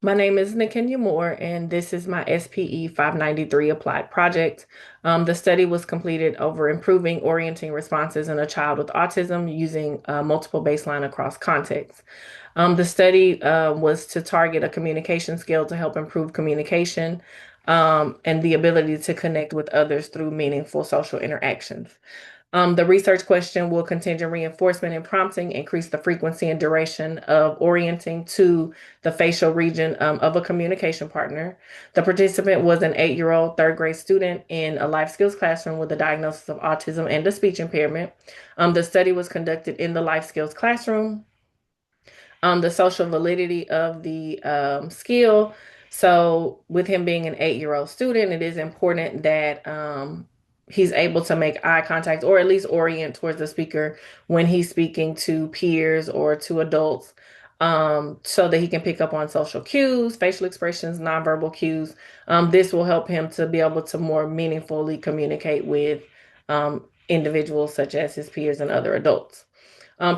My name is Nakenya Moore, and this is my SPE 593 applied project. The study was completed over improving orienting responses in a child with autism using multiple baseline across contexts. The study was to target a communication skill to help improve communication and the ability to connect with others through meaningful social interactions. The research question: will contingent reinforcement and prompting increase the frequency and duration of orienting to the facial region of a communication partner? The participant was an 8-year-old third grade student in a life skills classroom with a diagnosis of autism and a speech impairment. The study was conducted in the life skills classroom. The social validity of the skill. So, with him being an 8-year-old student, it is important that he's able to make eye contact or at least orient towards the speaker when he's speaking to peers or to adults, so that he can pick up on social cues, facial expressions, nonverbal cues. This will help him to be able to more meaningfully communicate with individuals such as his peers and other adults.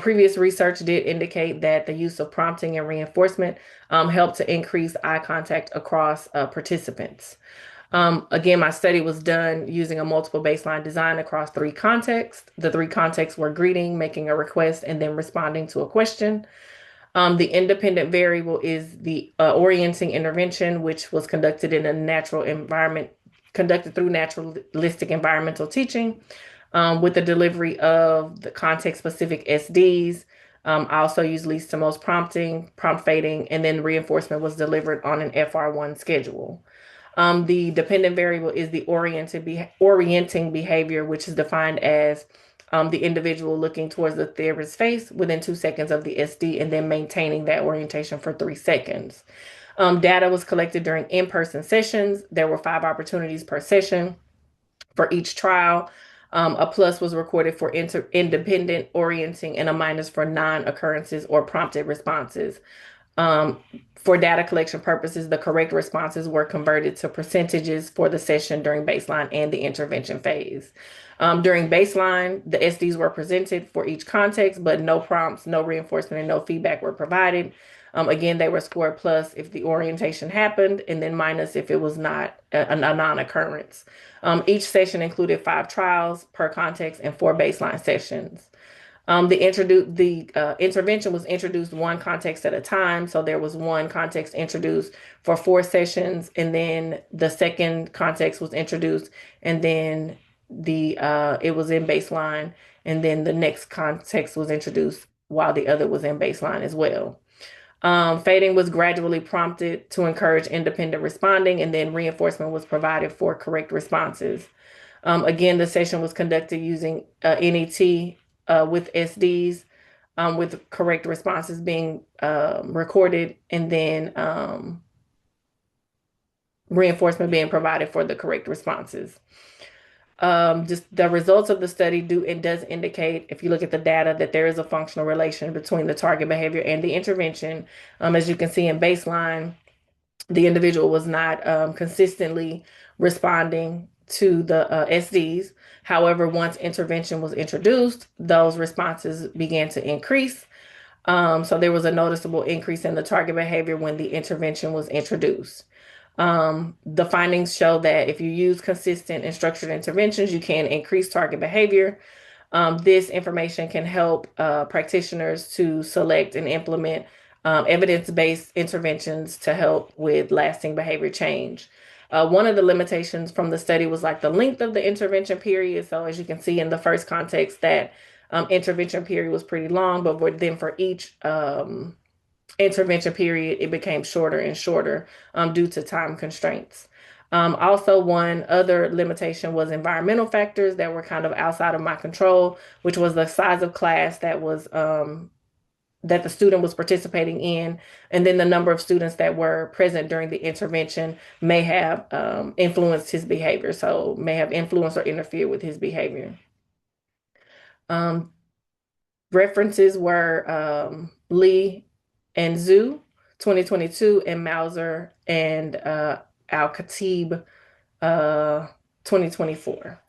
Previous research did indicate that the use of prompting and reinforcement helped to increase eye contact across participants. Again, my study was done using a multiple baseline design across three contexts. The three contexts were greeting, making a request, and then responding to a question. The independent variable is the orienting intervention, which was conducted in a natural environment, conducted through naturalistic environmental teaching, with the delivery of the context-specific SDs. I also used least to most prompting, prompt fading, and then reinforcement was delivered on an FR1 schedule. The dependent variable is the orienting behavior, which is defined as the individual looking towards the therapist's face within 2 seconds of the SD and then maintaining that orientation for 3 seconds. Data was collected during in-person sessions. There were 5 opportunities per session for each trial. A plus was recorded for independent orienting and a minus for non-occurrences or prompted responses. Um, for data collection purposes, the correct responses were converted to percentages for the session during baseline and the intervention phase. During baseline, the SDs were presented for each context, but no prompts, no reinforcement, and no feedback were provided. Again, they were scored plus if the orientation happened, and then minus if it was not a non-occurrence. Each session included 5 trials per context and 4 baseline sessions. The intervention was introduced one context at a time. So there was one context introduced for 4 sessions, and then the second context was introduced, and then the it was in baseline, and then the next context was introduced while the other was in baseline as well. Fading was gradually prompted to encourage independent responding, and then reinforcement was provided for correct responses. Again, the session was conducted using NET with SDs, with correct responses being recorded, and then reinforcement being provided for the correct responses. Just the results of the study does indicate, if you look at the data, that there is a functional relation between the target behavior and the intervention. As you can see in baseline, the individual was not consistently responding to the SDs. However, once intervention was introduced, those responses began to increase. So there was a noticeable increase in the target behavior when the intervention was introduced. The findings show that if you use consistent and structured interventions, you can increase target behavior. This information can help practitioners to select and implement evidence-based interventions to help with lasting behavior change. One of the limitations from the study was like the length of the intervention period. So as you can see in the first context, that intervention period was pretty long, but then for each intervention period, it became shorter and shorter due to time constraints. Also, one other limitation was environmental factors that were kind of outside of my control, which was the size of class that the student was participating in, and then the number of students that were present during the intervention may have influenced his behavior, so may have influenced or interfered with his behavior. Um, References were Lee and Zhu, 2022, and Mauser and Al-Khatib, 2024.